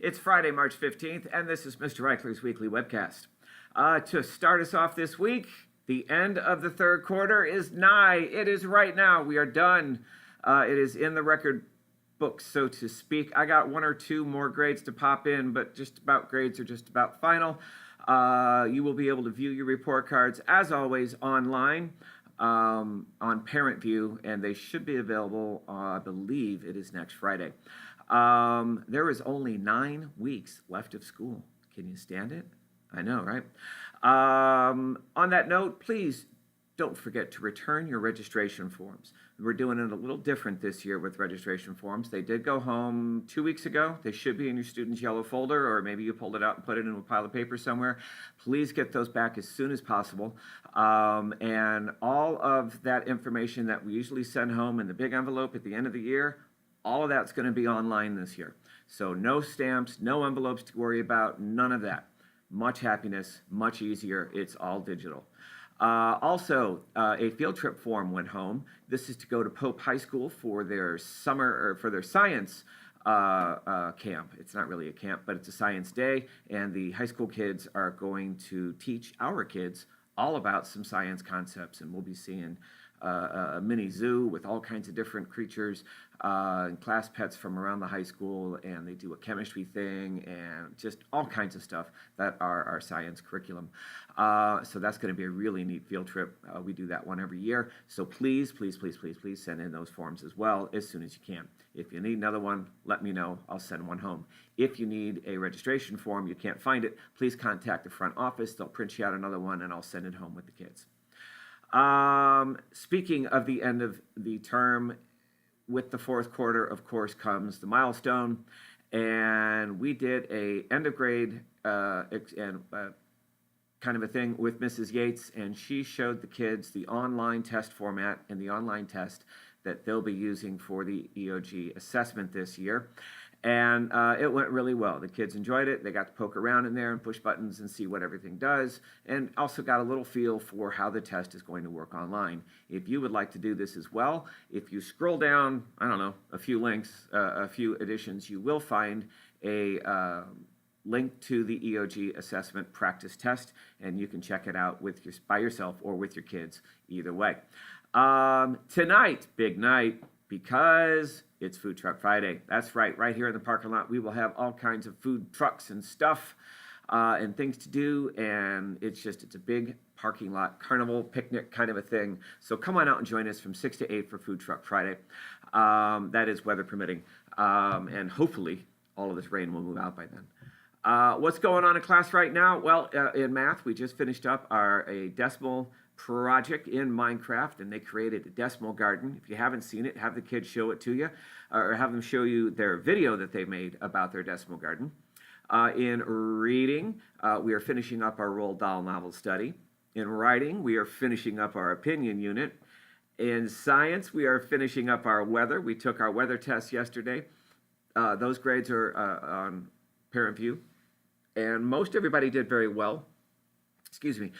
It's Friday, March 15th, and this is Mr. Reichler's Weekly Webcast. To start us off this week, the end of the third quarter is nigh. It is right now. We are done. It is in the record books, so to speak. I got one or two more grades to pop in, but just about grades are just about final. You will be able to view your report cards, as always, online on Parent Vue, and they should be available, I believe it is next Friday. There is only 9 weeks left of school. Can you stand it? I know, right? On that note, please don't forget to return your registration forms. We're doing it a little different this year with registration forms. They did go home 2 weeks ago. They should be in your student's yellow folder, or maybe you pulled it out and put it in a pile of paper somewhere. Please get those back as soon as possible. And all of that information that we usually send home in the big envelope at the end of the year, all of that's going to be online this year. So no stamps, no envelopes to worry about, none of that. Much happiness, much easier. It's all digital. Also, a field trip form went home. This is to go to Pope High School for their summer, or for their science camp. It's not really a camp, but it's a science day, and the high school kids are going to teach our kids all about some science concepts, and we'll be seeing a mini zoo with all kinds of different creatures and class pets from around the high school, and they do a chemistry thing and just all kinds of stuff that are our science curriculum. So that's going to be a really neat field trip. We do that one every year. So please, please, please, please, please send in those forms as well as soon as you can. If you need another one, let me know. I'll send one home. If you need a registration form, you can't find it, please contact the front office. They'll print you out another one, and I'll send it home with the kids. Speaking of the end of the term, with the fourth quarter, of course, comes the milestone, and we did a end of grade kind of a thing with Mrs. Yates, and she showed the kids the online test format and the online test that they'll be using for the EOG assessment this year. And it went really well. The kids enjoyed it. They got to poke around in there and push buttons and see what everything does, and also got a little feel for how the test is going to work online. If you would like to do this as well, if you scroll down, I don't know, a few links, a few editions, you will find a link to the EOG assessment practice test, and you can check it out by yourself or with your kids, either way. Tonight, big night, because it's Food Truck Friday. That's right here in the parking lot. We will have all kinds of food trucks and stuff and things to do, and it's a big parking lot carnival picnic kind of a thing. So come on out and join us from 6 to 8 for Food Truck Friday. That is weather permitting, and hopefully all of this rain will move out by then. What's going on in class right now? Well, in math, we just finished up a decimal project in Minecraft, and they created a decimal garden. If you haven't seen it, have the kids show it to you, or have them show you their video that they made about their decimal garden. In reading, we are finishing up our Roald Dahl novel study. In writing, we are finishing up our opinion unit. In science, we are finishing up our weather. We took our weather test yesterday. Those grades are on Parent Vue, and most everybody did very well. Excuse me.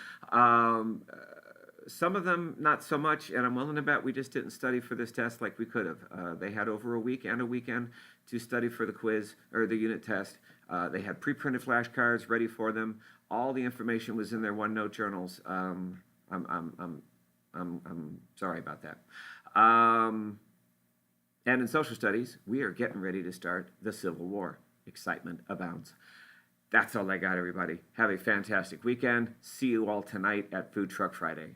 Some of them not so much, and I'm willing to bet we just didn't study for this test like we could have. They had over a week and a weekend to study for the quiz or the unit test. They had pre-printed flashcards ready for them. All the information was in their OneNote journals. I'm sorry about that. And in social studies, we are getting ready to start the Civil War. Excitement abounds. That's all I got, everybody. Have a fantastic weekend. See you all tonight at Food Truck Friday.